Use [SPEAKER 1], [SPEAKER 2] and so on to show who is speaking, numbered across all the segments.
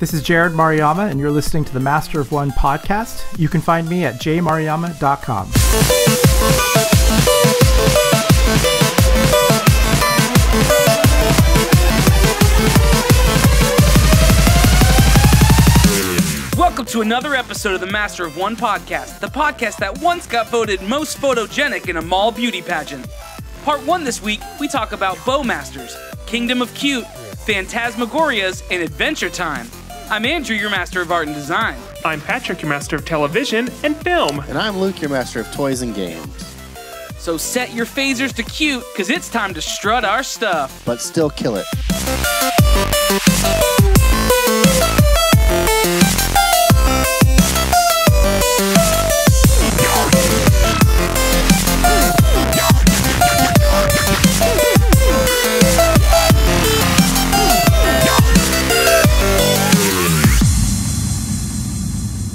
[SPEAKER 1] This is Jerrod Maruyama, and you're listening to the Master of One podcast. You can find me at jmaruyama.com.
[SPEAKER 2] Welcome to another episode of the Master of One podcast, the podcast that once got voted most photogenic in a mall beauty pageant. Part 1 this week, we talk about Bowmasters, Kingdom of Cute, Fantasmagorias, and Adventure Time. I'm Andrew, your Master of Art and Design.
[SPEAKER 3] I'm Patrick, your Master of Television and Film.
[SPEAKER 4] And I'm Luke, your Master of Toys and Games.
[SPEAKER 2] So set your phasers to cute, because it's time to strut our stuff.
[SPEAKER 4] But still kill it.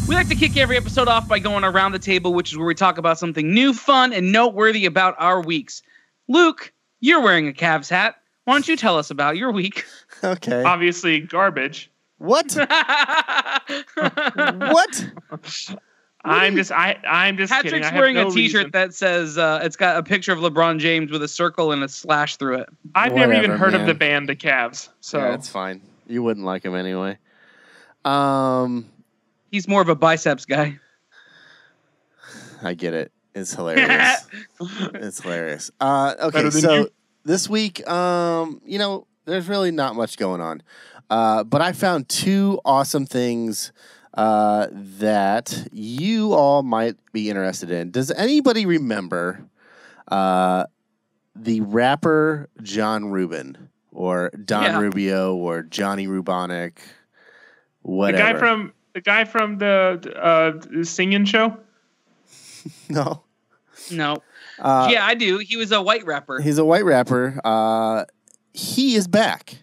[SPEAKER 2] We like to kick every episode off by going around the table, which is where we talk about something new, fun, and noteworthy about our weeks. Luke, you're wearing a Cavs hat. Why don't you tell us about your week?
[SPEAKER 4] Okay.
[SPEAKER 3] Obviously, garbage.
[SPEAKER 4] What? What?
[SPEAKER 3] I'm just kidding.
[SPEAKER 2] Patrick's wearing a T-shirt that says it's got a picture of LeBron James with a circle and a slash through it.
[SPEAKER 3] I've never even heard of the band The Cavs, so
[SPEAKER 4] yeah, it's fine. You wouldn't like him anyway.
[SPEAKER 2] He's more of a biceps guy.
[SPEAKER 4] I get it. It's hilarious. It's hilarious. Okay, so this week, there's really not much going on. But I found two awesome things that you all might be interested in. Does anybody remember the rapper John Reuben or Don Rubio or Johnny Rubonic? Whatever.
[SPEAKER 3] The guy from the singing show?
[SPEAKER 4] No.
[SPEAKER 2] Yeah, I do. He was a white rapper.
[SPEAKER 4] He's a white rapper. He is back.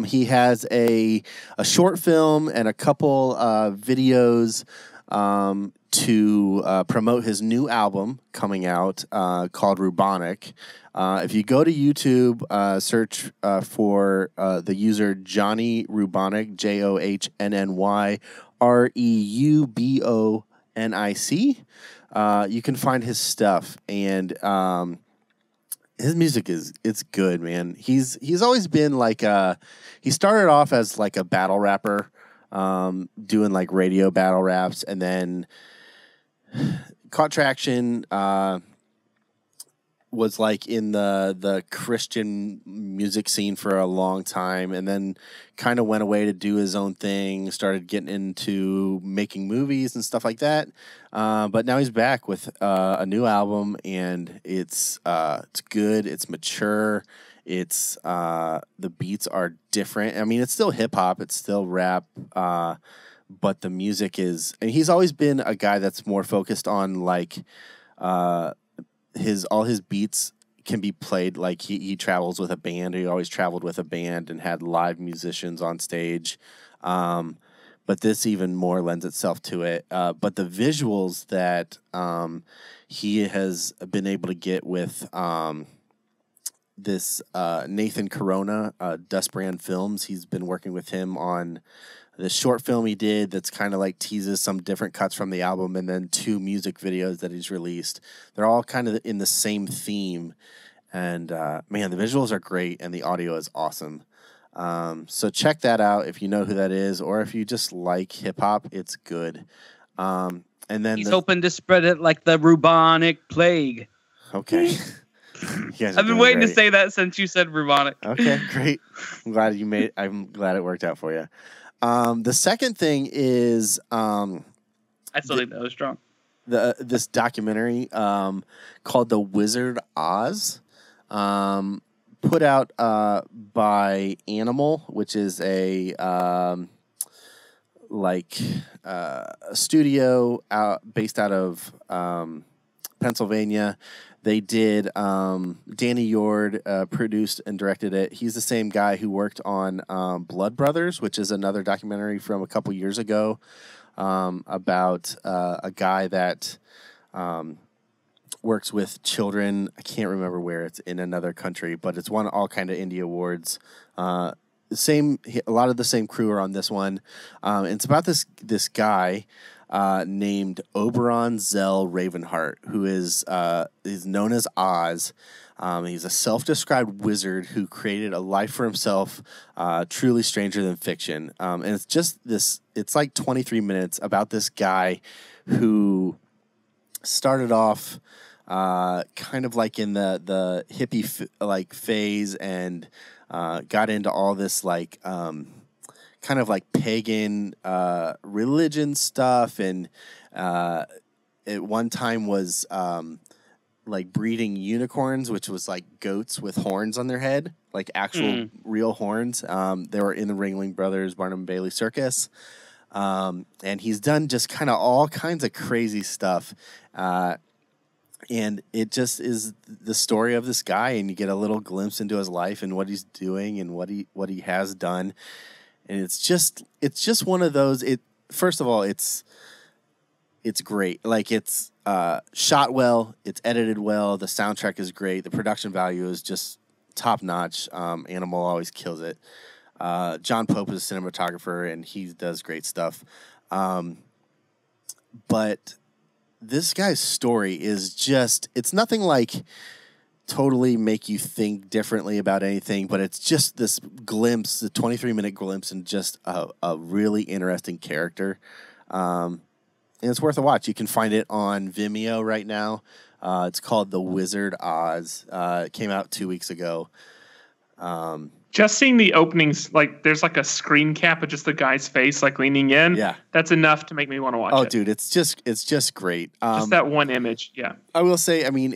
[SPEAKER 4] He has a short film and a couple videos to promote his new album coming out called Rubonic. If you go to YouTube, search for the user Johnny Rubonic, JOHNNY REUBONIC. You can find his stuff, and his music it's good, man. He's always been like he started off as like a battle rapper, doing like radio battle raps, and then caught traction. Was like in the Christian music scene for a long time, and then kind of went away to do his own thing, started getting into making movies and stuff like that. But now he's back with a new album, and it's good, it's mature, it's the beats are different. I mean, it's still hip hop, it's still rap, but the music is, and he's always been a guy that's more focused on like all his beats can be played like he travels with a band. He always traveled with a band and had live musicians on stage. But this even more lends itself to it. But the visuals that he has been able to get with this Nathan Corona, Dust Brand Films, he's been working with him on the short film he did that's kind of like teases some different cuts from the album, and then 2 music videos that he's released. They're all kind of in the same theme. And, man, the visuals are great, and the audio is awesome. So check that out if you know who that is, or if you just like hip-hop, it's good. And then
[SPEAKER 2] he's hoping to spread it like the bubonic plague.
[SPEAKER 4] Okay.
[SPEAKER 2] I've been waiting to say that since you said bubonic.
[SPEAKER 4] Okay, great. I'm glad it worked out for you. The second thing is
[SPEAKER 2] I still think that was strong.
[SPEAKER 4] This documentary called The Wizard Oz, put out by Animal, which is a studio based out of Pennsylvania. They did, Danny Yord produced and directed it. He's the same guy who worked on Blood Brothers, which is another documentary from a couple years ago about a guy that works with children. I can't remember where it's in another country, but it's won all kind of indie awards. A lot of the same crew are on this one. It's about this guy named Oberon Zell Ravenheart, who is known as Oz. He's a self-described wizard who created a life for himself, truly stranger than fiction. And it's just this. It's like 23 minutes about this guy who started off kind of like in the hippie phase and got into all this like kind of like pagan religion stuff, and at one time was like breeding unicorns, which was like goats with horns on their head, like actual real horns. They were in the Ringling Brothers Barnum and Bailey Circus. And he's done just kind of all kinds of crazy stuff. And it just is the story of this guy, and you get a little glimpse into his life and what he's doing and what he has done. And it's just one of those. First of all, it's great. Like, it's shot well, it's edited well, the soundtrack is great, the production value is just top notch. Animal always kills it. John Pope is a cinematographer, and he does great stuff. But this guy's story is it's nothing like totally make you think differently about anything, but it's just this glimpse, the 23-minute glimpse, and just a really interesting character. And it's worth a watch. You can find it on Vimeo right now. It's called The Wizard Oz. It came out 2 weeks ago.
[SPEAKER 3] Just seeing the openings, like there's like a screen cap of just the guy's face, like leaning in.
[SPEAKER 4] Yeah,
[SPEAKER 3] that's enough to make me want to watch it.
[SPEAKER 4] Oh, dude, it's just great.
[SPEAKER 3] Just that one image. Yeah,
[SPEAKER 4] I will say, I mean,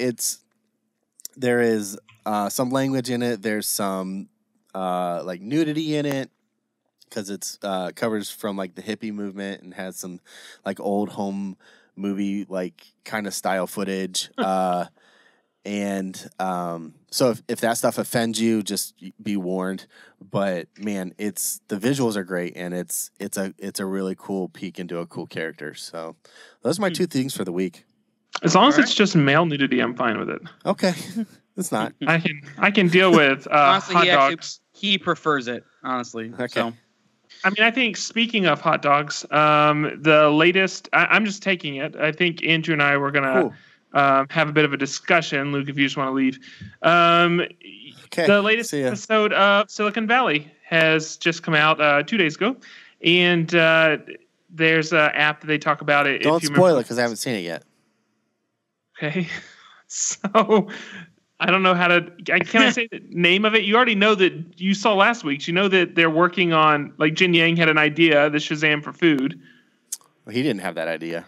[SPEAKER 4] there is some language in it. There's some like nudity in it because it's covers from like the hippie movement and has some like old home movie like kind of style footage. And so if that stuff offends you, just be warned. But man, the visuals are great, and it's a really cool peek into a cool character. So those are my two things for the week.
[SPEAKER 3] As long as it's just male nudity, I'm fine with it.
[SPEAKER 4] Okay, it's not.
[SPEAKER 3] I can deal with honestly, hot dogs.
[SPEAKER 2] He prefers it, honestly.
[SPEAKER 4] Okay.
[SPEAKER 2] So.
[SPEAKER 3] I mean, I think speaking of hot dogs, the latest. I'm just taking it. I think Andrew and I were gonna. Cool. Have a bit of a discussion, Luke, if you just want to leave. Okay. The latest episode of Silicon Valley has just come out 2 days ago, and there's an app that they talk about it.
[SPEAKER 4] Don't spoil it because I haven't seen it yet.
[SPEAKER 3] Okay, so I don't know how to. Can I say the name of it? You already know that you saw last week's. You know that they're working on, like, Jin Yang had an idea, the Shazam for food.
[SPEAKER 4] Well, he didn't have that idea.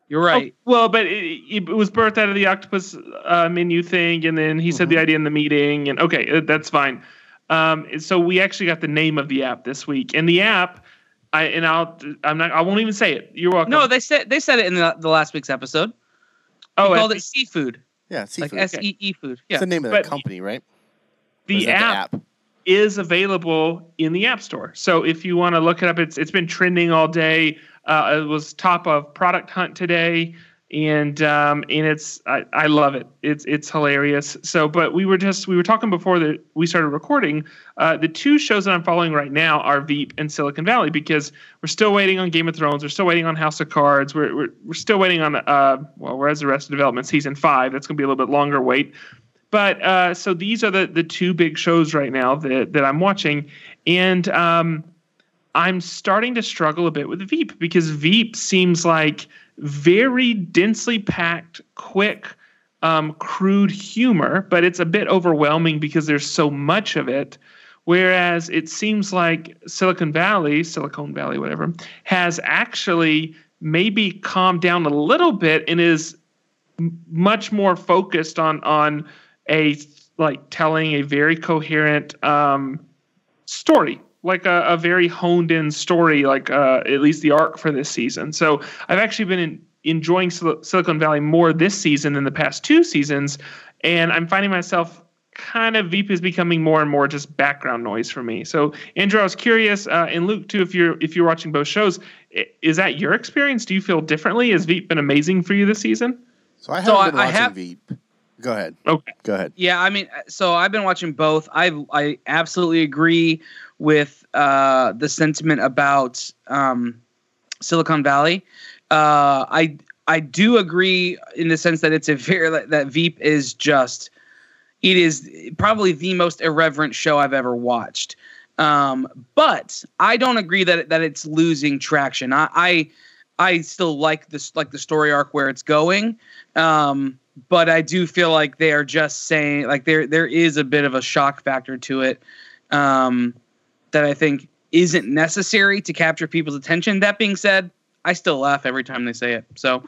[SPEAKER 2] You're right.
[SPEAKER 3] Oh, well, but it was birthed out of the octopus menu thing, and then he said the idea in the meeting, and okay, that's fine. So we actually got the name of the app this week, and the app, I won't even say it. You're welcome.
[SPEAKER 2] No, they said it in the last week's episode. They called it Seafood.
[SPEAKER 4] Yeah, Seafood.
[SPEAKER 2] Like SEE food. Yeah,
[SPEAKER 4] it's the name of the company, right?
[SPEAKER 3] The app is available in the App Store. So if you want to look it up, it's been trending all day. It was top of Product Hunt today, and it's I love it. It's hilarious. So, but we were talking before that we started recording. The two shows that I'm following right now are Veep and Silicon Valley, because we're still waiting on Game of Thrones. We're still waiting on House of Cards. We're still waiting on whereas the rest of development, season 5. That's going to be a little bit longer wait. But so these are the two big shows right now that I'm watching, and I'm starting to struggle a bit with Veep, because Veep seems like very densely packed, quick, crude humor, but it's a bit overwhelming because there's so much of it. Whereas it seems like Silicon Valley, whatever, has actually maybe calmed down a little bit and is much more focused on telling a very coherent story. Like a very honed in story, like at least the arc for this season. So I've actually been enjoying Silicon Valley more this season than the past 2 seasons. And I'm finding myself kind of, Veep is becoming more and more just background noise for me. So Andrew, I was curious, and Luke too, if you're watching both shows, is that your experience? Do you feel differently? Has Veep been amazing for you this season?
[SPEAKER 4] So I haven't been watching Veep. Go ahead.
[SPEAKER 3] Okay.
[SPEAKER 4] Go ahead.
[SPEAKER 2] Yeah, I mean, so I've been watching both. I absolutely agree with the sentiment about Silicon Valley. I do agree in the sense that that Veep is just, it is probably the most irreverent show I've ever watched. But I don't agree that it's losing traction. I still like the story arc where it's going. But I do feel like they are just saying, like, there is a bit of a shock factor to it that I think isn't necessary to capture people's attention. That being said, I still laugh every time they say it. So,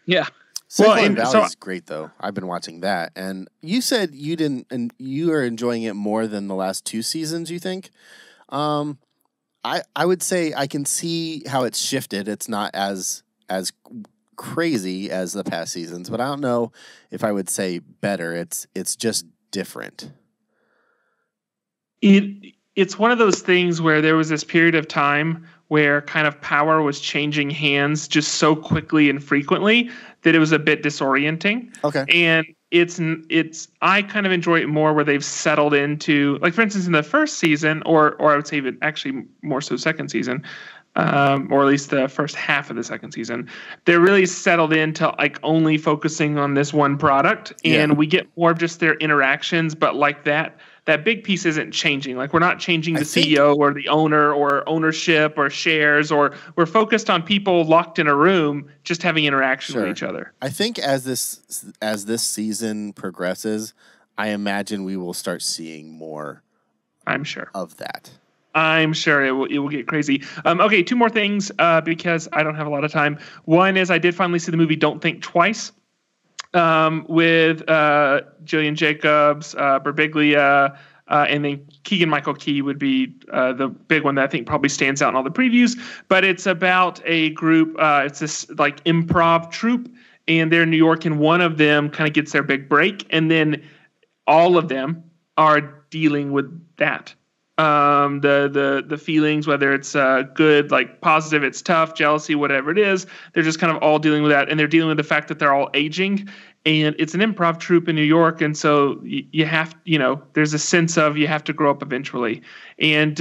[SPEAKER 2] yeah.
[SPEAKER 4] Silicon Valley is great, though. I've been watching that, and you said you didn't, and you are enjoying it more than the last 2 seasons. You think? I would say I can see how it's shifted. It's not as crazy as the past seasons, but I don't know if I would say better. It's just different.
[SPEAKER 3] It's one of those things where there was this period of time where kind of power was changing hands just so quickly and frequently that it was a bit disorienting.
[SPEAKER 4] Okay.
[SPEAKER 3] And I kind of enjoy it more where they've settled into, like, for instance, in the first season, or I would say even actually more so second season, or at least the first half of the second season, they're really settled into like only focusing on this one product, and we get more of just their interactions, but like that big piece isn't changing. Like, we're not changing the CEO or the owner or ownership or shares, or we're focused on people locked in a room just having interaction with each other.
[SPEAKER 4] I think as this season progresses, I imagine we will start seeing more.
[SPEAKER 3] I'm sure
[SPEAKER 4] of that.
[SPEAKER 3] I'm sure it will get crazy. Okay, 2 more things because I don't have a lot of time. One is I did finally see the movie Don't Think Twice with Gillian Jacobs, Birbiglia, and then Keegan-Michael Key would be the big one that I think probably stands out in all the previews. But it's about a group. It's this like improv troupe, and they're in New York, and one of them kind of gets their big break, and then all of them are dealing with that. The feelings, whether it's good, like positive, it's tough, jealousy, whatever it is, they're just kind of all dealing with that, and they're dealing with the fact that they're all aging, and it's an improv troupe in New York, and so you have, there's a sense of you have to grow up eventually, and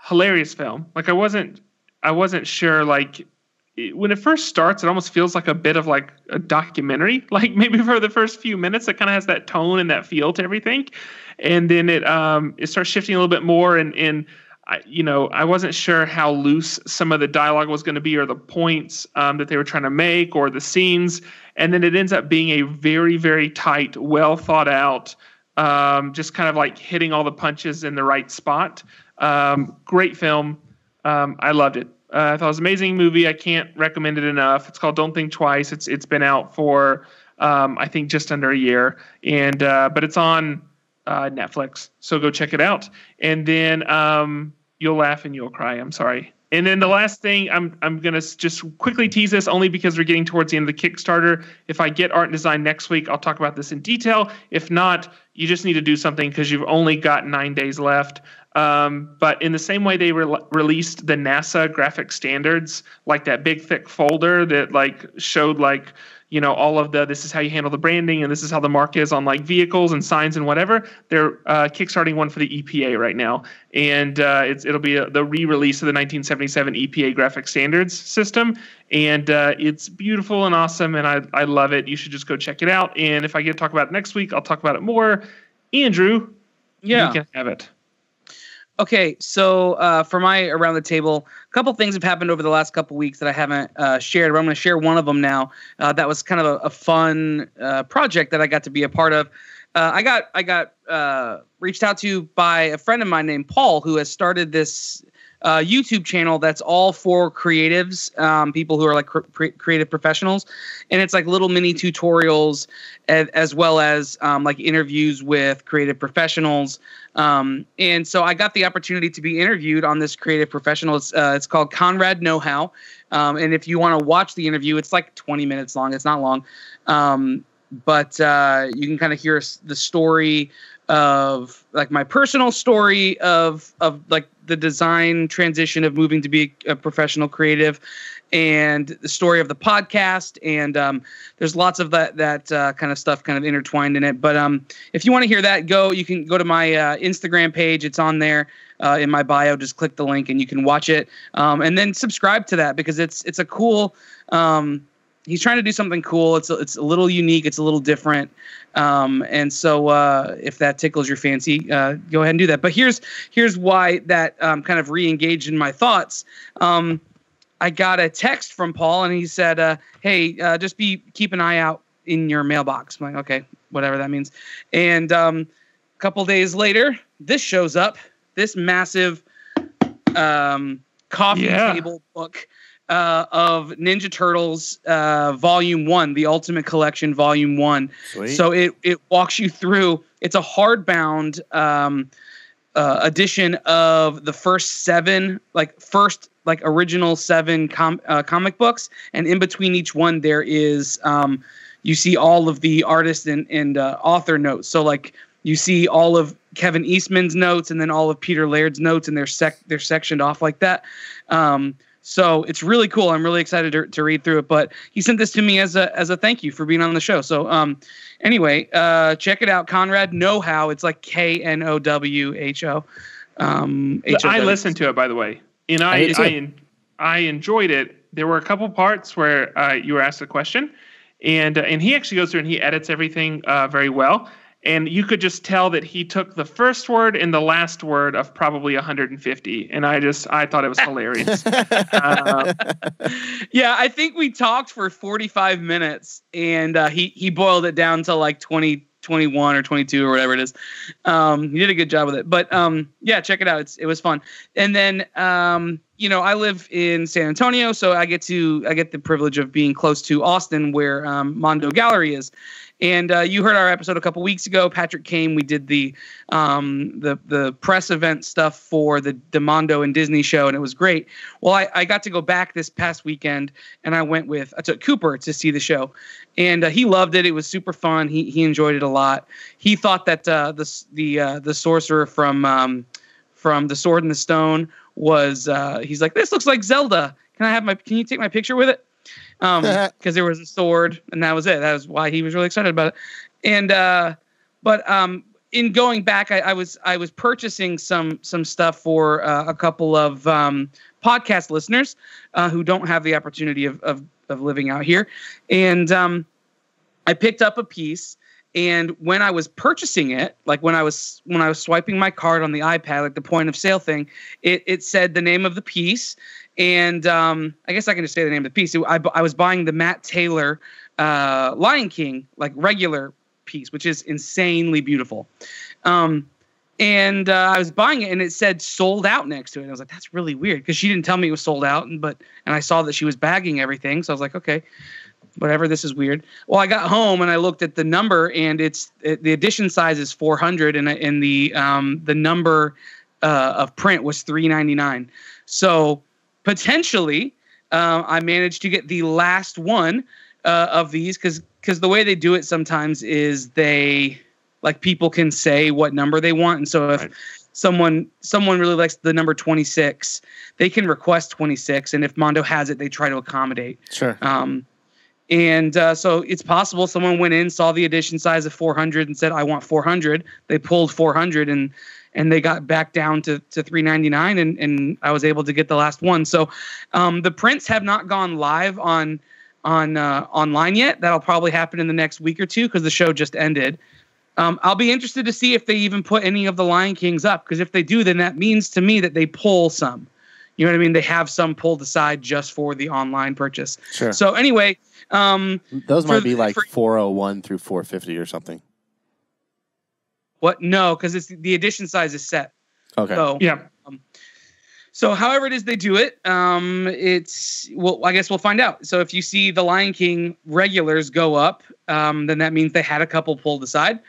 [SPEAKER 3] hilarious film. Like, I wasn't sure, like, when it first starts, it almost feels like a bit of like a documentary, like maybe for the first few minutes, it kind of has that tone and that feel to everything. And then it starts shifting a little bit more. And I wasn't sure how loose some of the dialogue was going to be, or the points that they were trying to make, or the scenes. And then it ends up being a very, very tight, well thought out, just kind of like hitting all the punches in the right spot. Great film. I loved it. I thought it was an amazing movie. I can't recommend it enough. It's called Don't Think Twice. It's been out for I think just under a year, and but it's on Netflix, so go check it out. And then you'll laugh and you'll cry. I'm sorry. And then the last thing, I'm gonna just quickly tease this, only because we're getting towards the end of the Kickstarter. If I get art and design next week, I'll talk about this in detail. If not, you just need to do something because you've only got 9 days left. But in the same way they released the NASA graphic standards, like that big thick folder that like showed like, all of this is how you handle the branding, and this is how the mark is on like vehicles and signs and whatever. They're kickstarting one for the EPA right now, and it'll be the re-release of the 1977 EPA graphic standards system, and it's beautiful and awesome, and I love it. You should just go check it out. And if I get to talk about it next week, I'll talk about it more. Andrew, you can have it.
[SPEAKER 2] Okay, so for my Around the Table, a couple things have happened over the last couple weeks that I haven't shared, but I'm going to share one of them now. That was kind of a fun project that I got to be a part of. I got reached out to by a friend of mine named Paul, who has started this YouTube channel that's all for creatives, people who are like creative professionals, and it's like little mini tutorials as well as like interviews with creative professionals. And so I got the opportunity to be interviewed on this creative professional. It's called Conrad Know-How. And if you want to watch the interview, it's like 20 minutes long. It's not long. But you can kind of hear the story of like my personal story of like the design transition of moving to be a professional creative, and the story of the podcast, and there's lots of that kind of stuff kind of intertwined in it. But if you want to hear that, you can go to my Instagram page. It's on there in my bio. Just click the link and you can watch it, and then subscribe to that, because it's a cool. He's trying to do something cool. It's a little unique. It's a little different. And so if that tickles your fancy, go ahead and do that. But here's why that kind of re-engaged in my thoughts. I got a text from Paul, and he said, hey, just keep an eye out in your mailbox. I'm like, okay, whatever that means. And a couple days later, this shows up, this massive coffee table book of Ninja Turtles Volume 1, the Ultimate Collection Volume 1. Sweet. So it walks you through. It's a hardbound edition of the first seven, original seven comic books, and in between each one there is you see all of the artist and author notes. So like you see all of Kevin Eastman's notes, and then all of Peter Laird's notes, and they're sectioned off like that. So it's really cool. I'm really excited to read through it. But he sent this to me as a thank you for being on the show. So anyway, check it out. Conrad Know-How. It's like KNOWHO.
[SPEAKER 3] I listened to it, by the way, and I enjoyed it. There were a couple parts where you were asked a question, and he actually goes through and he edits everything very well. And you could just tell that he took the first word and the last word of probably 150. And I thought it was hilarious.
[SPEAKER 2] Yeah, I think we talked for 45 minutes, and he boiled it down to like 20, 21 or 22 or whatever it is. He did a good job with it. But yeah, check it out. It was fun. And then I live in San Antonio, so I get the privilege of being close to Austin, where Mondo Gallery is. And you heard our episode a couple weeks ago. Patrick came. We did the press event stuff for the Mondo and Disney show, and it was great. Well, I got to go back this past weekend, and I took Cooper to see the show, and he loved it. It was super fun. He enjoyed it a lot. He thought that the sorcerer from The Sword and the Stone was. He's like, this looks like Zelda. Can you take my picture with it? Because there was a sword, and that was it. That was why he was really excited about it. And but in going back, I was purchasing some stuff for a couple of podcast listeners who don't have the opportunity of living out here, and I picked up a piece. And when I was purchasing it, like when I was swiping my card on the iPad, like the point of sale thing, it said the name of the piece. And I guess I can just say the name of the piece. I was buying the Matt Taylor Lion King, like regular piece, which is insanely beautiful. And I was buying it, and it said sold out next to it. And I was like, that's really weird, because she didn't tell me it was sold out. And I saw that she was bagging everything. So I was like, okay, whatever, this is weird. Well, I got home and I looked at the number, and the edition size is 400, and the number of print was $399. So potentially, I managed to get the last one of these, because the way they do it sometimes is people can say what number they want, and so if someone really likes the number 26, they can request 26, and if Mondo has it, they try to accommodate.
[SPEAKER 4] Sure.
[SPEAKER 2] And so it's possible someone went in, saw the edition size of 400, and said, I want 400. They pulled 400, and they got back down to $399, and I was able to get the last one. So the prints have not gone live on online yet. That'll probably happen in the next week or two, because the show just ended. I'll be interested to see if they even put any of the Lion Kings up, because if they do, then that means to me that they pull some. You know what I mean? They have some pulled aside just for the online purchase.
[SPEAKER 4] Sure.
[SPEAKER 2] So anyway,
[SPEAKER 4] those might be like 401 through 450 or something.
[SPEAKER 2] What? No, because it's the edition size is set.
[SPEAKER 4] Okay.
[SPEAKER 2] So,
[SPEAKER 3] yeah.
[SPEAKER 2] So however it is they do it, I guess we'll find out. So if you see the Lion King regulars go up, then that means they had a couple pulled aside.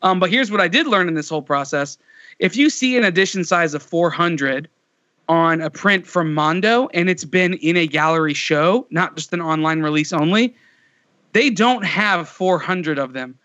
[SPEAKER 2] But here's what I did learn in this whole process. If you see an edition size of 400 on a print from Mondo, and it's been in a gallery show, not just an online release only, they don't have 400 of them.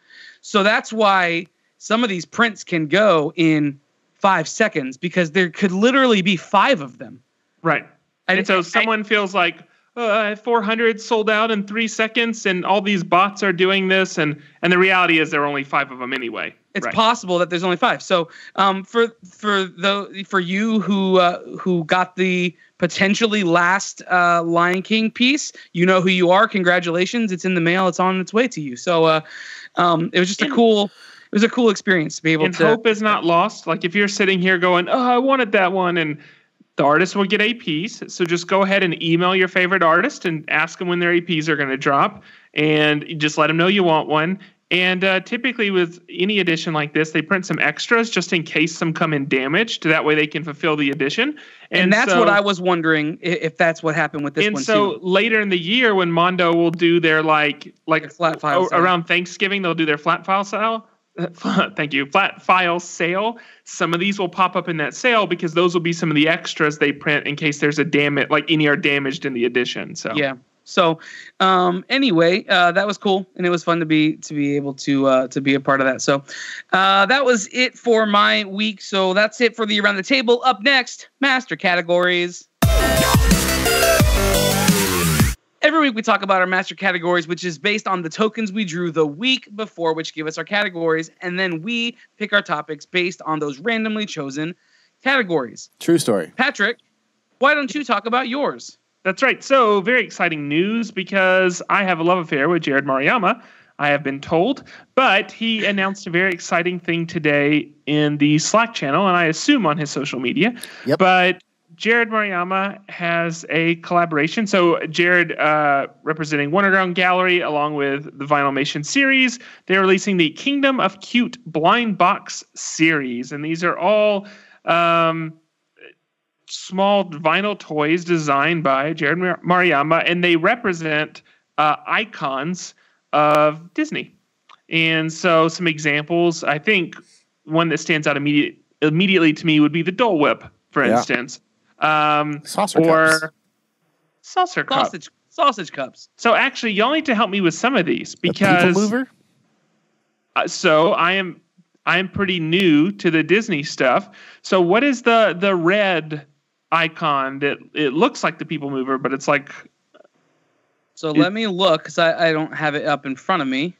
[SPEAKER 2] So that's why some of these prints can go in 5 seconds because there could literally be 5 of them.
[SPEAKER 3] Right. And so someone feels like 400 sold out in 3 seconds, and all these bots are doing this, and the reality is there are only 5 of them anyway.
[SPEAKER 2] It's possible that there's only 5. So for you who got the potentially last Lion King piece, you know who you are. Congratulations! It's in the mail. It's on its way to you. So it was just a cool experience to be able to. And
[SPEAKER 3] hope is not lost. Like if you're sitting here going, "Oh, I wanted that one," and the artist will get a piece. So just go ahead and email your favorite artist and ask them when their APs are going to drop, and just let them know you want one. And typically with any edition like this, they print some extras just in case some come in damaged. That way they can fulfill the edition.
[SPEAKER 2] And that's what I was wondering if that's what happened with this one too.
[SPEAKER 3] And so later in the year when Mondo will do their like
[SPEAKER 2] flat file
[SPEAKER 3] around Thanksgiving, they'll do their flat file sale. Thank you. Flat file sale. Some of these will pop up in that sale because those will be some of the extras they print in case there's a damage, like any are damaged in the edition. So
[SPEAKER 2] yeah. So anyway, that was cool, and it was fun to be able to be a part of that. So that was it for my week. So that's it for the Around the Table. Up next, Master Categories. Every week we talk about our master categories, which is based on the tokens we drew the week before, which give us our categories, and then we pick our topics based on those randomly chosen categories.
[SPEAKER 4] True story.
[SPEAKER 2] Patrick, why don't you talk about yours?
[SPEAKER 3] That's right. So very exciting news because I have a love affair with Jerrod Maruyama, I have been told, but he announced a very exciting thing today in the Slack channel, and I assume on his social media.
[SPEAKER 4] Yep.
[SPEAKER 3] But Jerrod Maruyama has a collaboration. So Jerrod, representing Wonderground Gallery, along with the Vinylmation series, they're releasing the Kingdom of Cute blind box series. And these are all small vinyl toys designed by Jerrod Maruyama, and they represent icons of Disney. And so some examples, I think one that stands out immediately to me would be the Dole Whip, for instance.
[SPEAKER 4] Saucer cups.
[SPEAKER 3] Saucer cups.
[SPEAKER 2] Sausage cups.
[SPEAKER 3] So actually, y'all need to help me with some of these because
[SPEAKER 4] the people mover?
[SPEAKER 3] So I am pretty new to the Disney stuff. So what is the red icon that it looks like the people mover, but it's like?
[SPEAKER 2] So let me look because I don't have it up in front of me.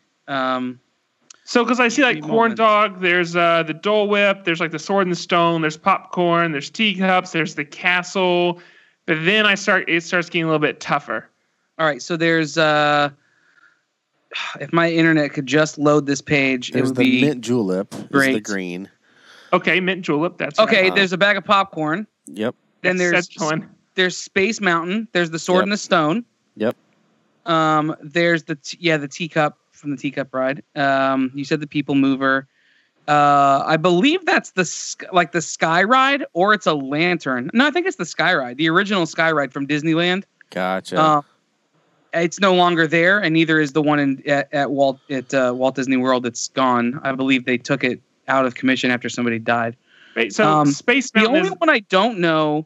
[SPEAKER 3] So, because I see like corn dog, there's the Dole Whip, there's like the Sword and the Stone, there's popcorn, there's teacups, there's the castle, but then it starts getting a little bit tougher.
[SPEAKER 2] All right, so there's if my internet could just load this page,
[SPEAKER 4] there's
[SPEAKER 2] it would be
[SPEAKER 4] the mint julep,
[SPEAKER 2] great.
[SPEAKER 4] Is the green.
[SPEAKER 3] Okay, mint julep, that's
[SPEAKER 2] okay.
[SPEAKER 3] Right.
[SPEAKER 2] There's a bag of popcorn.
[SPEAKER 4] Yep.
[SPEAKER 2] Then there's Space Mountain. There's the Sword and the Stone.
[SPEAKER 4] Yep.
[SPEAKER 2] There's the teacup from the Teacup Ride. You said the People Mover. I believe that's the Sky Ride, or it's a lantern. No, I think it's the Sky Ride, the original Sky Ride from Disneyland.
[SPEAKER 4] Gotcha.
[SPEAKER 2] It's no longer there, and neither is the one at Walt Disney World. It's gone. I believe they took it out of commission after somebody died.
[SPEAKER 3] Right, so Space Mountain.
[SPEAKER 2] The only one I don't know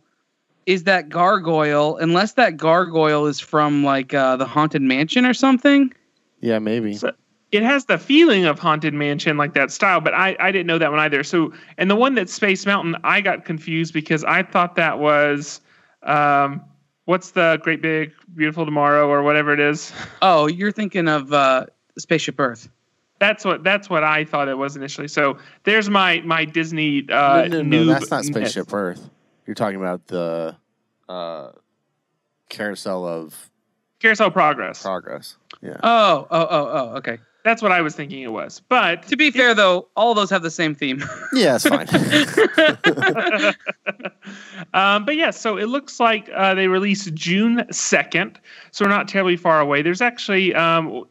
[SPEAKER 2] is that gargoyle, unless that gargoyle is from like the Haunted Mansion or something.
[SPEAKER 4] Yeah, maybe.
[SPEAKER 3] So it has the feeling of Haunted Mansion, like that style, but I didn't know that one either. So, and the one that's Space Mountain, I got confused because I thought that was, what's the Great Big Beautiful Tomorrow or whatever it is?
[SPEAKER 2] Oh, you're thinking of Spaceship Earth.
[SPEAKER 3] That's what I thought it was initially. So there's my Disney
[SPEAKER 4] no, that's not Spaceship Earth. You're talking about the Carousel
[SPEAKER 3] Progress.
[SPEAKER 4] Yeah.
[SPEAKER 2] Oh, okay.
[SPEAKER 3] That's what I was thinking it was. But
[SPEAKER 2] to be fair, though, all those have the same theme.
[SPEAKER 4] Yeah, it's fine.
[SPEAKER 3] But yeah, so it looks like they release June 2nd, so we're not terribly far away. There's actually,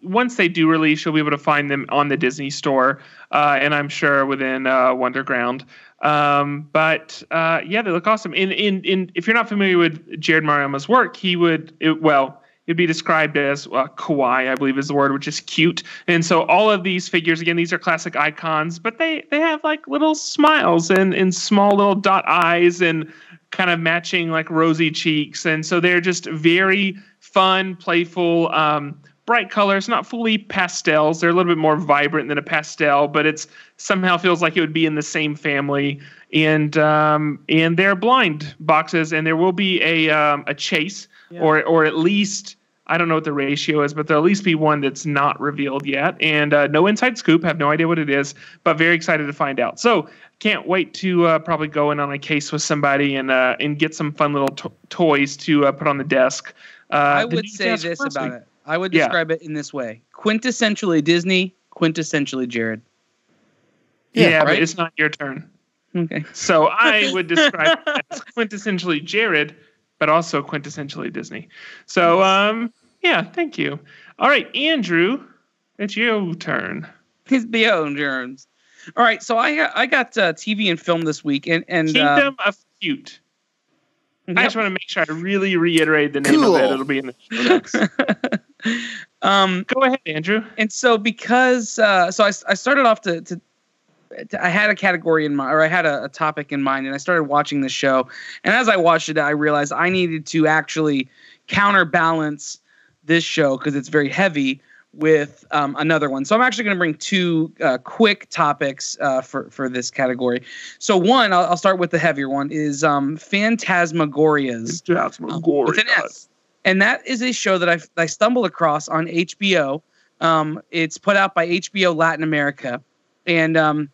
[SPEAKER 3] once they do release, you'll be able to find them on the Disney Store, and I'm sure within Wonderground. But yeah, they look awesome. In if you're not familiar with Jerrod Maruyama's work, it'd be described as kawaii, I believe is the word, which is cute. And so all of these figures, again, these are classic icons, but they have like little smiles and small little dot eyes and kind of matching like rosy cheeks. And so they're just very fun, playful bright colors, not fully pastels. They're a little bit more vibrant than a pastel, but it's somehow feels like it would be in the same family. And they're blind boxes, and there will be a chase, or at least, I don't know what the ratio is, but there'll at least be one that's not revealed yet. And no inside scoop, have no idea what it is, but very excited to find out. So can't wait to probably go in on a case with somebody and get some fun little toys to put on the desk.
[SPEAKER 2] I would say this about it. I would describe it in this way: quintessentially Disney, quintessentially Jerrod.
[SPEAKER 3] Yeah, right? But it's not your turn.
[SPEAKER 2] Okay.
[SPEAKER 3] So I would describe it as quintessentially Jerrod, but also quintessentially Disney. So, thank you. All right, Andrew, it's your turn.
[SPEAKER 2] It's beyond germs. All right, so I got TV and film this week, and
[SPEAKER 3] Kingdom of Cute. Yep. I just want to make sure I really reiterate the name of it. It'll be in the show notes. Go ahead, Andrew.
[SPEAKER 2] And so because I started off to I had a category in mind, or I had a topic in mind, and I started watching the show. And as I watched it, I realized I needed to actually counterbalance this show because it's very heavy with another one. So I'm actually going to bring two quick topics for this category. So one, I'll start with the heavier one, is Fantasmagorias. With an S. And that is a show that I stumbled across on HBO. It's put out by HBO Latin America. And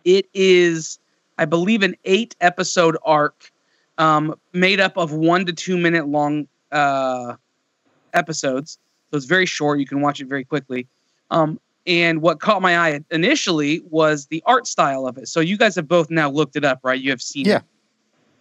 [SPEAKER 2] it is, I believe, an 8-episode arc made up of 1 to 2 minute long episodes. So it's very short. You can watch it very quickly. And what caught my eye initially was the art style of it. So you guys have both now looked it up, right? You have seen it.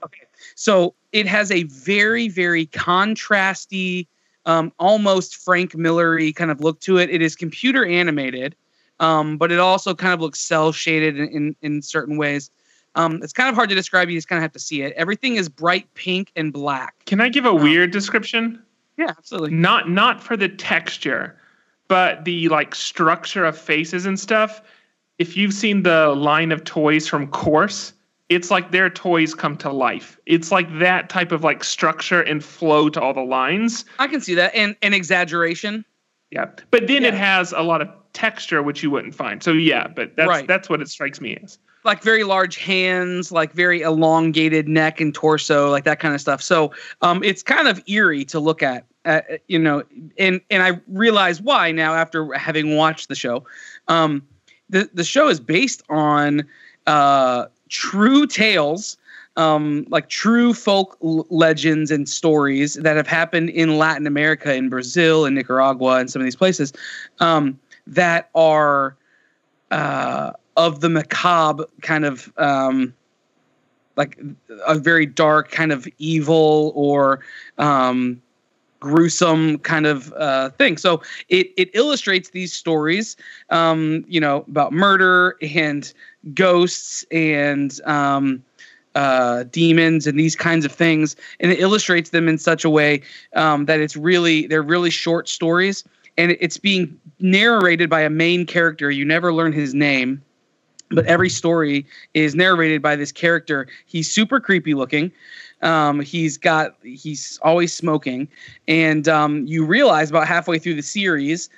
[SPEAKER 2] Okay. So it has a very, very contrasty, almost Frank Miller-y kind of look to it. It is computer animated. But it also kind of looks cel-shaded in certain ways. It's kind of hard to describe. You just kind of have to see it. Everything is bright pink and black.
[SPEAKER 3] Can I give a weird description?
[SPEAKER 2] Yeah, absolutely.
[SPEAKER 3] Not for the texture, but the structure of faces and stuff. If you've seen the line of toys from Course, it's like their toys come to life. It's like that type of structure and flow to all the lines.
[SPEAKER 2] I can see that, and exaggeration.
[SPEAKER 3] Yeah, but then it has a lot of texture which you wouldn't find. So but that's what it strikes me as.
[SPEAKER 2] Like very large hands, like very elongated neck and torso, like that kind of stuff. So it's kind of eerie to look at, and I realize why now after having watched the show. The show is based on true tales, like true folk legends and stories that have happened in Latin America, in Brazil and Nicaragua and some of these places, that are of the macabre kind of, like a very dark kind of evil or gruesome kind of thing. So it illustrates these stories, about murder and ghosts and demons and these kinds of things, and it illustrates them in such a way that they're really short stories, and it's being narrated by a main character. You never learn his name, but every story is narrated by this character. He's super creepy looking. He's always smoking, and you realize about halfway through the series,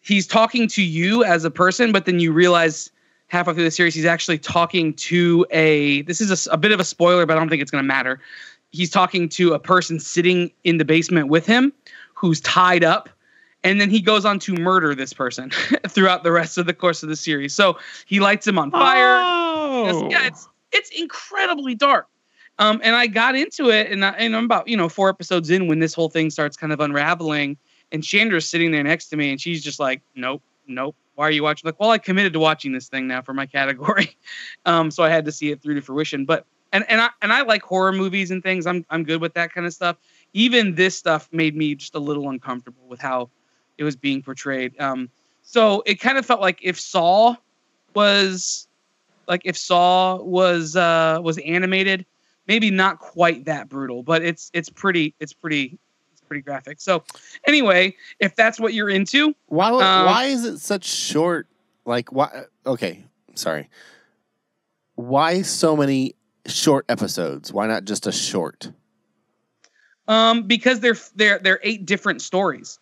[SPEAKER 2] he's talking to you as a person, but then you realize halfway through the series, he's actually talking to this is a bit of a spoiler, but I don't think it's going to matter. He's talking to a person sitting in the basement with him who's tied up. And then he goes on to murder this person throughout the rest of the course of the series. So he lights him on fire. Oh. Yeah, it's incredibly dark. And I got into it, and I'm about 4 episodes in when this whole thing starts kind of unraveling. And Chandra's sitting there next to me, and she's just like, nope. Why are you watching? Like, well, I committed to watching this thing now for my category, so I had to see it through to fruition. But and I like horror movies and things. I'm good with that kind of stuff. Even this stuff made me just a little uncomfortable with how it was being portrayed. So it kind of felt like if Saw was animated, maybe not quite that brutal, but it's pretty graphic. So anyway, if that's what you're into,
[SPEAKER 4] why is it such short? Like, why? Okay, sorry. Why so many short episodes? Why not just a short?
[SPEAKER 2] Because they're 8 different stories.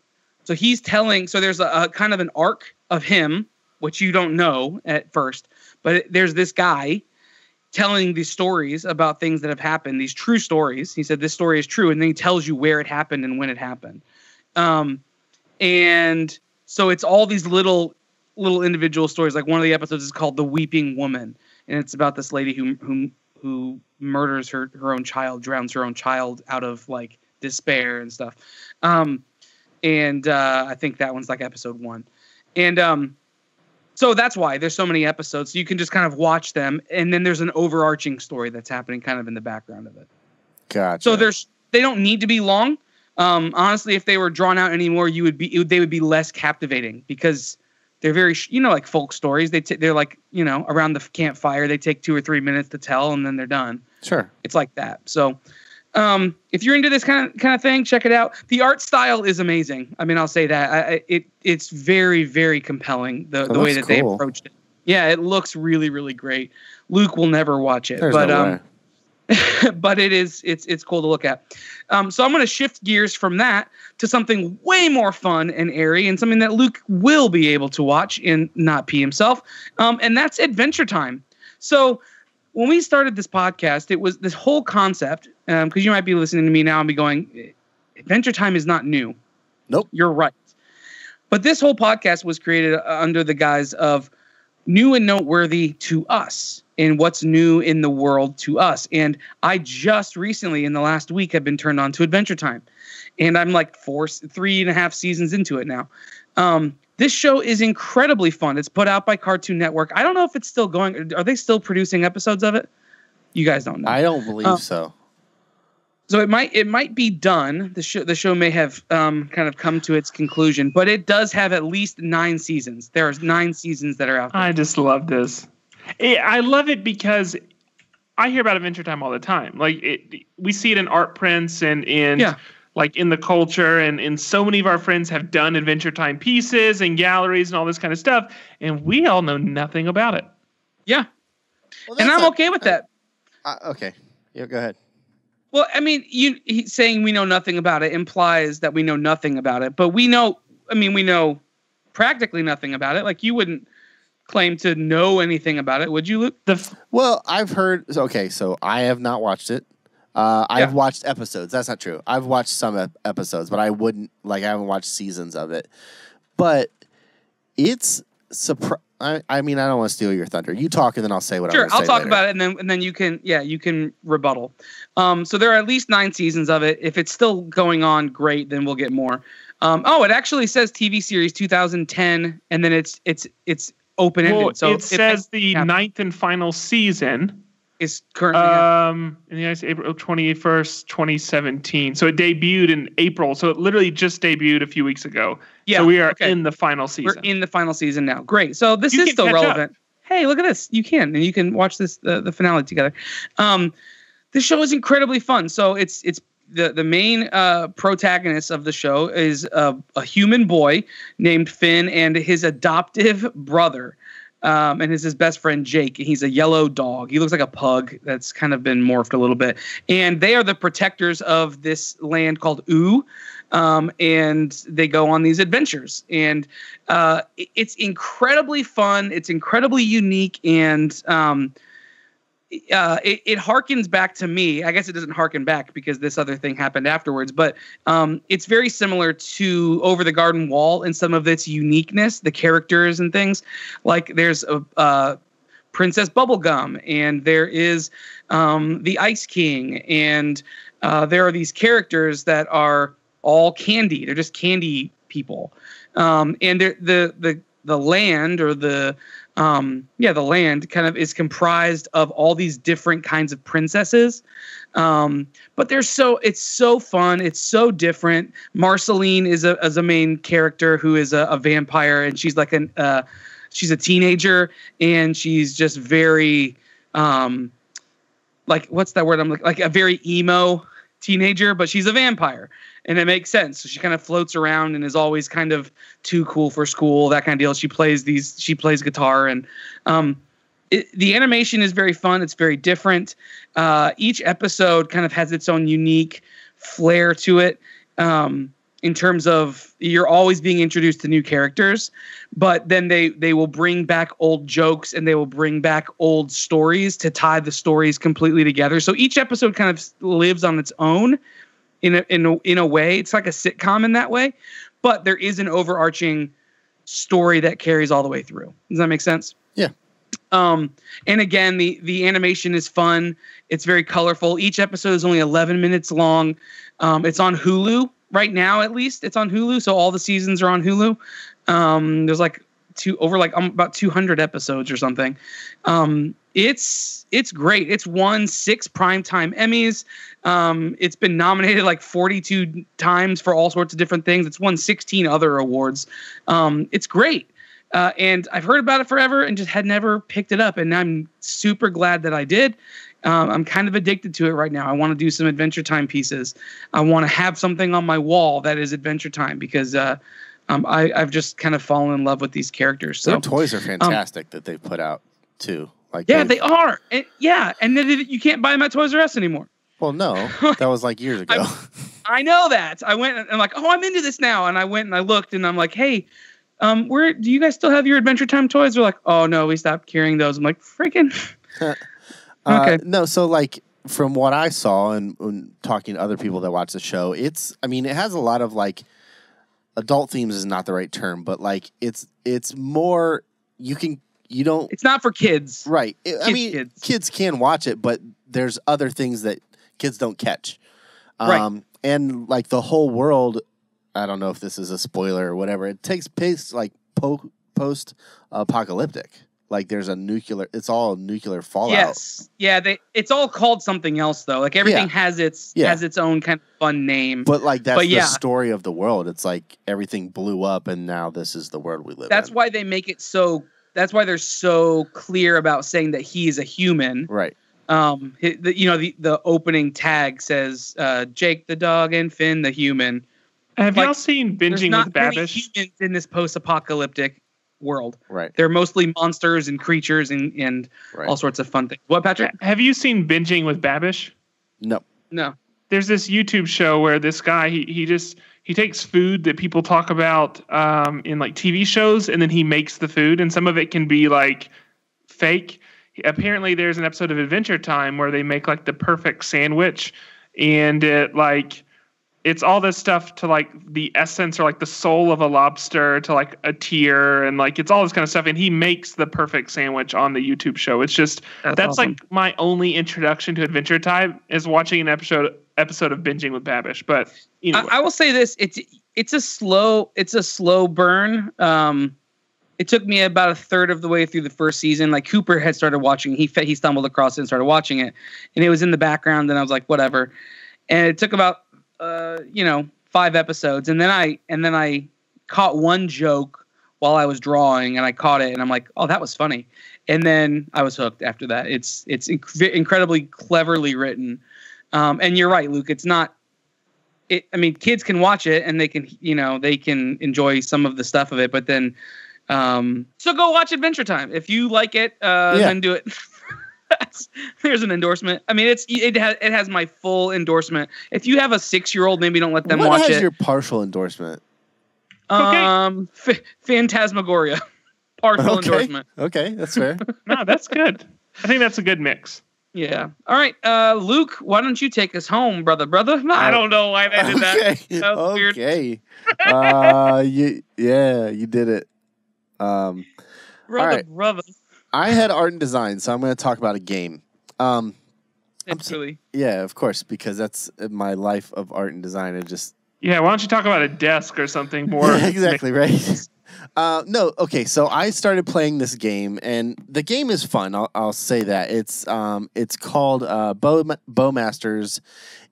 [SPEAKER 2] So he's telling. So there's a kind of an arc of him, which you don't know at first, but there's this guy telling these stories about things that have happened, these true stories. He said this story is true, and then he tells you where it happened and when it happened. And so it's all these little individual stories. Like one of the episodes is called "The Weeping Woman," and it's about this lady who murders her own child, drowns her own child out of like despair and stuff. And I think that one's like episode 1. And so that's why there's so many episodes. So you can just kind of watch them, and then there's an overarching story that's happening kind of in the background of it.
[SPEAKER 4] Gotcha.
[SPEAKER 2] So they don't need to be long. Honestly, if they were drawn out anymore, they would be less captivating because they're very, like folk stories. They're like, around the campfire. They take 2 or 3 minutes to tell, and then they're done.
[SPEAKER 4] Sure.
[SPEAKER 2] It's like that. So if you're into this kind of thing, check it out. The art style is amazing. I mean, I'll say that. It's very, very compelling, the way that they approached it. Yeah, it looks really, really great. Luke will never watch it.
[SPEAKER 4] There's no way.
[SPEAKER 2] But it's cool to look at. So I'm going to shift gears from that to something way more fun and airy, and something that Luke will be able to watch and not pee himself. And that's Adventure Time. So when we started this podcast, it was this whole concept, because you might be listening to me now and be going, Adventure Time is not new.
[SPEAKER 4] Nope.
[SPEAKER 2] You're right. But this whole podcast was created under the guise of new and noteworthy to us, and what's new in the world to us. And I just recently, in the last week, have been turned on to Adventure Time. And I'm like 3.5 seasons into it now. This show is incredibly fun. It's put out by Cartoon Network. I don't know if it's still going. Are they still producing episodes of it? You guys don't know.
[SPEAKER 4] I don't believe so.
[SPEAKER 2] So it might be done. The show may have kind of come to its conclusion, but it does have at least 9 seasons. There are 9 seasons that are out there.
[SPEAKER 3] I just love this. I love it because I hear about Adventure Time all the time. Like we see it in art prints and like in the culture, and so many of our friends have done Adventure Time pieces and galleries and all this kind of stuff, and we all know nothing about it.
[SPEAKER 2] Yeah, well, and I'm okay with that.
[SPEAKER 4] Okay, yeah, go ahead.
[SPEAKER 2] Well, I mean, saying we know nothing about it implies that we know nothing about it, but we know practically nothing about it. Like, you wouldn't claim to know anything about it, would you, Luke?
[SPEAKER 4] Well, I've heard. Okay, so I have not watched it. I've watched episodes. That's not true. I've watched some episodes, but I haven't watched seasons of it. But it's I mean, I don't want to steal your thunder. You talk, and then I'll say what I want to say.
[SPEAKER 2] Sure, I'll talk about it, and then you can rebuttal. So there are at least 9 seasons of it. If it's still going on, great. Then we'll get more. It actually says TV series 2010, and then it's open-ended.
[SPEAKER 3] Well,
[SPEAKER 2] so
[SPEAKER 3] it says the 9th and final season
[SPEAKER 2] is currently
[SPEAKER 3] in the United States, April 21st, 2017. So it debuted in April. So it literally just debuted a few weeks ago. Yeah. So we are in the final season.
[SPEAKER 2] We're in the final season now. Great. So this is still relevant. Hey, look at this. You can, and you can watch this the finale together. This show is incredibly fun. So it's the main protagonist of the show is a human boy named Finn and his adoptive brother. And his best friend Jake. He's a yellow dog. He looks like a pug that's kind of been morphed a little bit. And they are the protectors of this land called Oo. And they go on these adventures. And it's incredibly fun. It's incredibly unique. And it harkens back to me. I guess it doesn't harken back because this other thing happened afterwards. But it's very similar to Over the Garden Wall in some of its uniqueness, the characters and things. Like there's a Princess Bubblegum, and there is the Ice King, and there are these characters that are all candy. They're just candy people, and the land or the land kind of is comprised of all these different kinds of princesses. But it's so fun. It's so different. Marceline is a main character who is a vampire, and she's like she's a teenager, and she's just very, like, what's that word? I'm like a very emo teenager, but she's a vampire. And it makes sense. So she kind of floats around and is always kind of too cool for school, that kind of deal. She plays guitar, and the animation is very fun. It's very different. Each episode kind of has its own unique flair to it. in terms of you're always being introduced to new characters, but then they will bring back old jokes and they will bring back old stories to tie the stories completely together. So each episode kind of lives on its own in a way. It's like a sitcom in that way, but there is an overarching story that carries all the way through. Does that make sense?
[SPEAKER 4] Yeah.
[SPEAKER 2] And again, the animation is fun. It's very colorful. Each episode is only 11 minutes long. It's on Hulu right now, at least. It's on Hulu, so all the seasons are on Hulu. There's like about 200 episodes or something. It's great. It's won 6 primetime Emmys. It's been nominated like 42 times for all sorts of different things. It's won 16 other awards. It's great. And I've heard about it forever and just had never picked it up. And I'm super glad that I did. I'm kind of addicted to it right now. I want to do some Adventure Time pieces. I want to have something on my wall that is Adventure Time because I've just kind of fallen in love with these characters. So
[SPEAKER 4] their toys are fantastic that they've put out too. Like
[SPEAKER 2] they are. And then you can't buy them at Toys R Us anymore.
[SPEAKER 4] Well, no, that was like years ago.
[SPEAKER 2] I know that. I went and I'm like, I'm into this now. And I went and I looked and I'm like, hey, where do you guys still have your Adventure Time toys? They're like, oh no, we stopped carrying those. I'm like, freaking. Okay.
[SPEAKER 4] No, so like from what I saw and talking to other people that watch the show, it has a lot of like adult themes is not the right term, but like it's more it's not for kids. Right. Kids can watch it, but there's other things that kids don't catch.
[SPEAKER 2] Right.
[SPEAKER 4] And like the whole world, I don't know if this is a spoiler or whatever, it takes place like post apocalyptic. Like there's it's all nuclear fallout.
[SPEAKER 2] Yes. Yeah, it's all called something else though. Like everything has its own kind of fun name.
[SPEAKER 4] But like that's the story of the world. It's like everything blew up and now this is the world we live in.
[SPEAKER 2] That's why they make it so that's why they're so clear about saying that he is a human.
[SPEAKER 4] Right.
[SPEAKER 2] The opening tag says Jake the dog and Finn the human.
[SPEAKER 3] Have y'all seen Binging with Babish?
[SPEAKER 2] There's not many humans in this post-apocalyptic world.
[SPEAKER 4] Right.
[SPEAKER 2] They're mostly monsters and creatures and all sorts of fun things. What, Patrick?
[SPEAKER 3] Have you seen Binging with Babish?
[SPEAKER 4] No.
[SPEAKER 3] There's this YouTube show where this guy he takes food that people talk about in like TV shows and then he makes the food and some of it can be like fake. Apparently there's an episode of Adventure Time where they make like the perfect sandwich and it's all this stuff to like the essence or like the soul of a lobster to like a tear and like it's all this kind of stuff and he makes the perfect sandwich on the YouTube show. It's just that's awesome. Like my only introduction to Adventure Time is watching an episode of Binging with Babish. But
[SPEAKER 2] I will say this: it's a slow burn. It took me about a third of the way through the first season. Like Cooper had started watching, he stumbled across it and started watching it, and it was in the background. And I was like, whatever. And it took about 5 episodes, and then I caught one joke while I was drawing, and I caught it, and I'm like, oh, that was funny. And then I was hooked after that. It's incredibly cleverly written. And you're right, Luke. It's not. Kids can watch it and they can enjoy some of the stuff of it, but then. So go watch Adventure Time if you like it. Then do it. There's an endorsement. It has my full endorsement. If you have a 6-year-old, maybe don't let them watch it.
[SPEAKER 4] What has your partial endorsement?
[SPEAKER 2] Phantasmagoria. Partial endorsement.
[SPEAKER 4] Okay, that's fair.
[SPEAKER 3] No, that's good. I think that's a good mix.
[SPEAKER 2] Yeah. All right, Luke, why don't you take us home, brother? I don't know why they did that. That was weird.
[SPEAKER 4] Okay. You did it.
[SPEAKER 2] Brother.
[SPEAKER 4] I had art and design, so I'm going to talk about a game.
[SPEAKER 2] Silly.
[SPEAKER 4] Yeah, of course, because that's my life of art and design.
[SPEAKER 3] Why don't you talk about a desk or something more?
[SPEAKER 4] Exactly, right? No, okay, so I started playing this game, and the game is fun. I'll say that. It's called Bowmasters.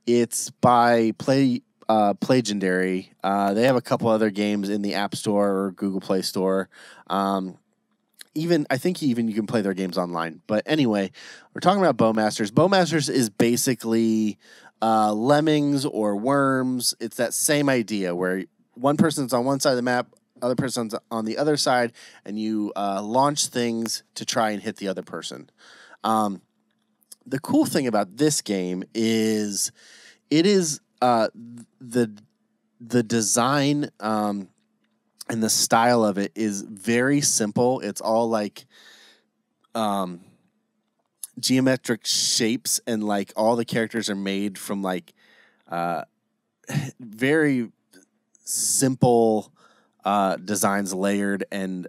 [SPEAKER 4] It's by Playgendary. They have a couple other games in the App Store or Google Play Store. I think you can play their games online. But anyway, we're talking about Bowmasters. Bowmasters is basically lemmings or worms. It's that same idea where one person's on one side of the map, other person's on the other side, and you launch things to try and hit the other person. The cool thing about this game is it is the the design and the style of it is very simple. It's all like geometric shapes, and like all the characters are made from like very simple designs layered, and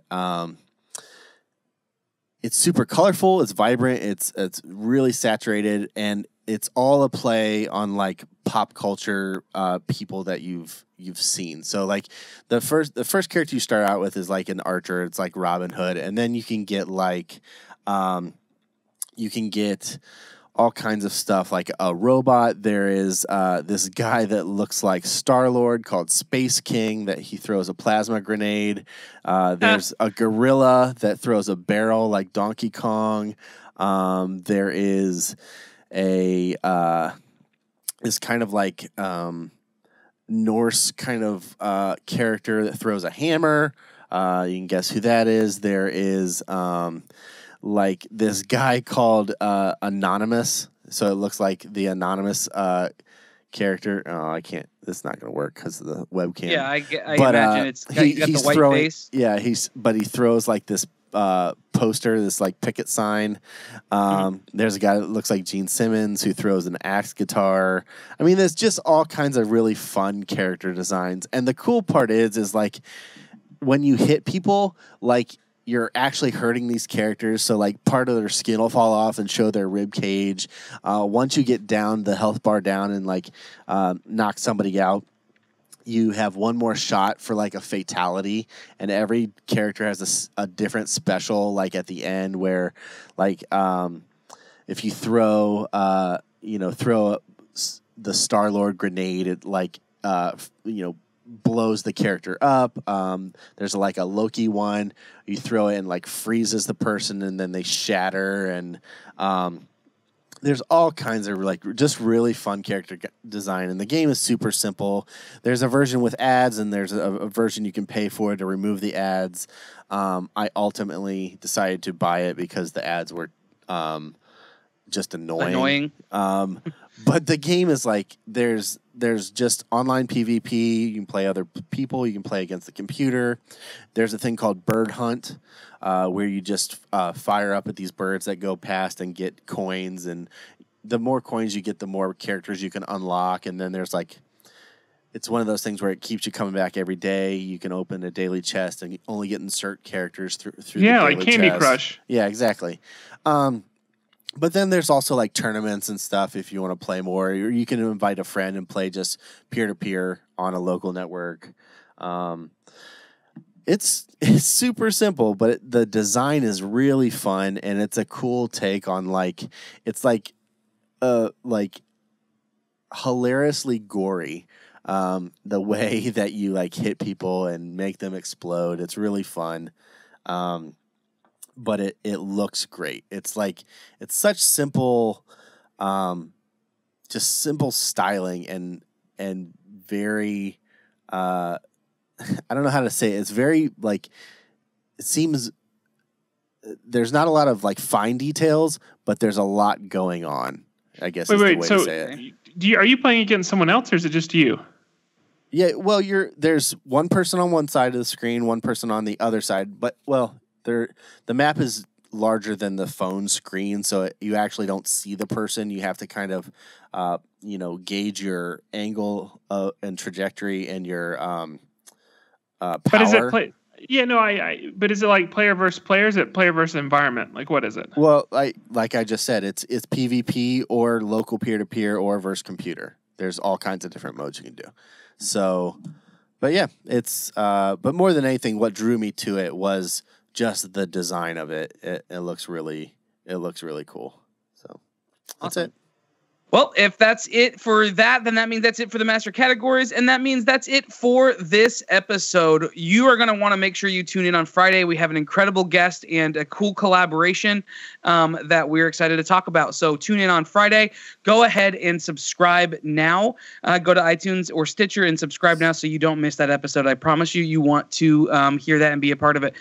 [SPEAKER 4] it's super colorful, it's vibrant, it's really saturated, and it's all a play on like pop culture people that you've seen. So like the first character you start out with is like an archer, it's like Robin Hood, and then you can get like all kinds of stuff like a robot. There is this guy that looks like Star-Lord called Space King that he throws a plasma grenade. There's a gorilla that throws a barrel like Donkey Kong. There is a this kind of like Norse kind of character that throws a hammer. You can guess who that is. There is like this guy called Anonymous. So it looks like the Anonymous character. Oh, I can't. It's not going to work because of the webcam.
[SPEAKER 2] Yeah, I imagine it's got the white face.
[SPEAKER 4] Yeah, he throws like this poster, this like picket sign. There's a guy that looks like Gene Simmons who throws an axe guitar. I mean, there's just all kinds of really fun character designs. And the cool part is like when you hit people, like you're actually hurting these characters. So like part of their skin will fall off and show their rib cage. Once you get down the health bar down and like knock somebody out, you have one more shot for like a fatality, and every character has a different special like at the end where like if you throw the Star-Lord grenade, it like blows the character up. There's like a Loki one. You throw it and like freezes the person, and then they shatter. And there's all kinds of like just really fun character design. And the game is super simple. There's a version with ads, and there's a version you can pay for to remove the ads. I ultimately decided to buy it because the ads were just annoying. But the game is like there's just online PvP. You can play other people. You can play against the computer. There's a thing called Bird Hunt where you just fire up at these birds that go past and get coins. And the more coins you get, the more characters you can unlock. And then there's like it's one of those things where it keeps you coming back every day. You can open a daily chest and only get insert characters through the daily
[SPEAKER 3] like Candy
[SPEAKER 4] chest.
[SPEAKER 3] Crush.
[SPEAKER 4] Yeah, exactly. But then there's also like tournaments and stuff if you want to play more. Or you can invite a friend and play just peer-to-peer on a local network. It's super simple, but the design is really fun, and it's a cool take on like it's like hilariously gory. The way that you like hit people and make them explode. It's really fun. But it looks great. It's like it's such simple, just simple styling and very I don't know how to say it. It's very like it seems there's not a lot of like fine details, but there's a lot going on. I guess is the way to say it.
[SPEAKER 3] Are you playing against someone else, or is it just you?
[SPEAKER 4] Yeah, well, there's one person on one side of the screen, one person on the other side, but the map is larger than the phone screen, so you actually don't see the person. You have to kind of, gauge your angle and trajectory and your power.
[SPEAKER 3] But is it but is it like player versus player? Is it player versus environment? Like what is it?
[SPEAKER 4] Well, like I just said, it's PvP or local peer-to-peer or versus computer. There's all kinds of different modes you can do. So, but yeah, it's but more than anything, what drew me to it was just the design of it. It looks really cool. So that's it.
[SPEAKER 2] Well, if that's it for that, then that means that's it for the master categories, and that means that's it for this episode. You are going to want to make sure you tune in on Friday. We have an incredible guest and a cool collaboration that we're excited to talk about. So tune in on Friday. Go ahead and subscribe now. Go to iTunes or Stitcher and subscribe now so you don't miss that episode. I promise you want to hear that and be a part of it.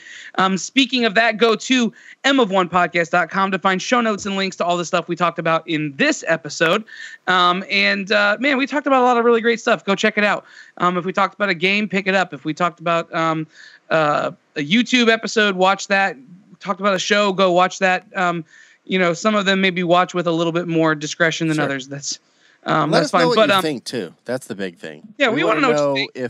[SPEAKER 2] Speaking of that, go to mof1podcast.com to find show notes and links to all the stuff we talked about in this episode. episode. Man, we talked about a lot of really great stuff. Go check it out. If we talked about a game, pick it up. If we talked about a YouTube episode, watch that. Talked about a show, go watch that. Some of them maybe watch with a little bit more discretion than others. That's
[SPEAKER 4] Let
[SPEAKER 2] that's
[SPEAKER 4] us
[SPEAKER 2] fine.
[SPEAKER 4] know what
[SPEAKER 2] but
[SPEAKER 4] you think too. That's the big thing.
[SPEAKER 2] Yeah, we want to know what you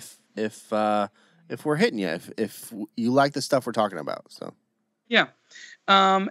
[SPEAKER 4] if we're hitting you, if you like the stuff we're talking about. So
[SPEAKER 2] yeah. So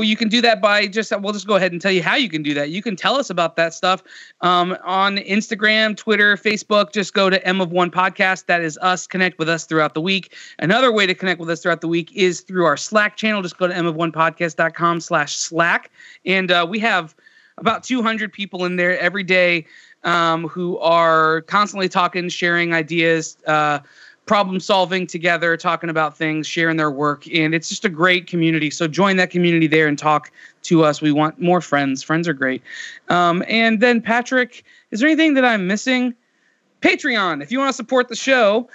[SPEAKER 2] you can do that by we'll just go ahead and tell you how you can do that. You can tell us about that stuff on Instagram, Twitter, Facebook. Just go to M of One Podcast. That is us. Connect with us throughout the week. Another way to connect with us throughout the week is through our Slack channel. Just go to mofonepodcast.com/Slack. And we have about 200 people in there every day who are constantly talking, sharing ideas, problem solving together, talking about things, sharing their work. And it's just a great community. So join that community there and talk to us. We want more friends. Friends are great. And then Patrick, is there anything that I'm missing? Patreon. If you want to support the show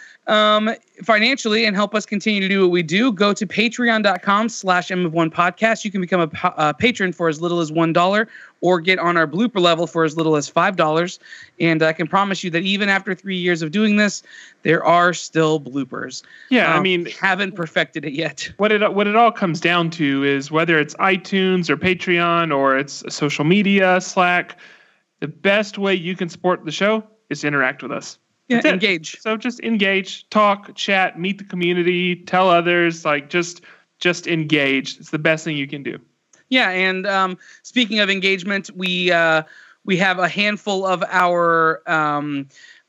[SPEAKER 2] financially and help us continue to do what we do, go to patreon.com/M1podcast. You can become a patron for as little as $1 or get on our blooper level for as little as $5. And I can promise you that even after 3 years of doing this, there are still bloopers.
[SPEAKER 3] Yeah, I mean,
[SPEAKER 2] haven't perfected it yet.
[SPEAKER 3] What it all comes down to is whether it's iTunes or Patreon or it's social media, Slack, the best way you can support the show is to interact with us.
[SPEAKER 2] Yeah, engage.
[SPEAKER 3] So just engage, talk, chat, meet the community, tell others, just engage. It's the best thing you can do.
[SPEAKER 2] Yeah, and speaking of engagement, we have a handful of our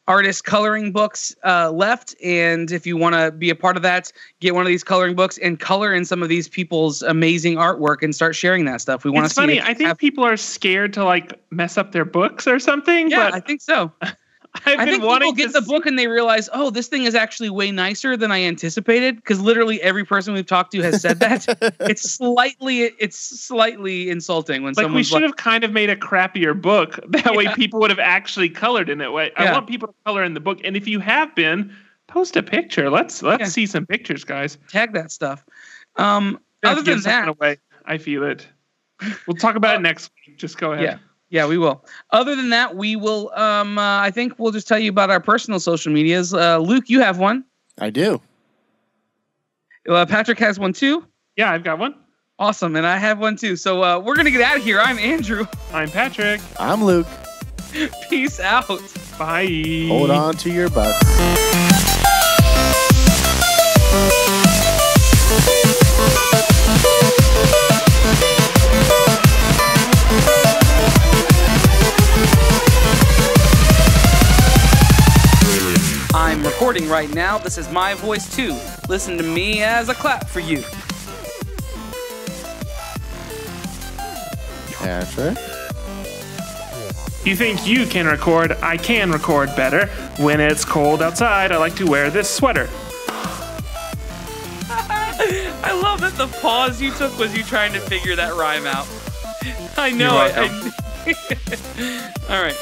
[SPEAKER 2] artist coloring books left, and if you want to be a part of that, get one of these coloring books and color in some of these people's amazing artwork and start sharing that stuff. We want to see.
[SPEAKER 3] It's funny. I think people are scared to mess up their books or something.
[SPEAKER 2] Yeah,
[SPEAKER 3] but
[SPEAKER 2] I think so. I think people get the book and they realize, oh, this thing is actually way nicer than I anticipated. Because literally every person we've talked to has said that. It's slightly insulting when someone.
[SPEAKER 3] We should have kind of made a crappier book. That way people would have actually colored in it. I want people to color in the book. And if you have been, post a picture. Let's see some pictures, guys.
[SPEAKER 2] Tag that stuff. Other than that,
[SPEAKER 3] away. I feel it. We'll talk about it next week. Just go ahead.
[SPEAKER 2] Yeah, we will. Other than that, we will, I think we'll just tell you about our personal social medias. Luke, you have one.
[SPEAKER 4] I do.
[SPEAKER 2] Patrick has one too.
[SPEAKER 3] Yeah, I've got one.
[SPEAKER 2] Awesome, and I have one too. So we're going to get out of here. I'm Andrew.
[SPEAKER 3] I'm Patrick.
[SPEAKER 4] I'm Luke.
[SPEAKER 2] Peace out.
[SPEAKER 3] Bye.
[SPEAKER 4] Hold on to your butts.
[SPEAKER 2] I'm recording right now. This is my voice too. Listen to me as a clap for you.
[SPEAKER 4] Patrick?
[SPEAKER 3] You think you can record? I can record better. When it's cold outside, I like to wear this sweater.
[SPEAKER 2] I love that the pause you took was you trying to figure that rhyme out. I know it. All right.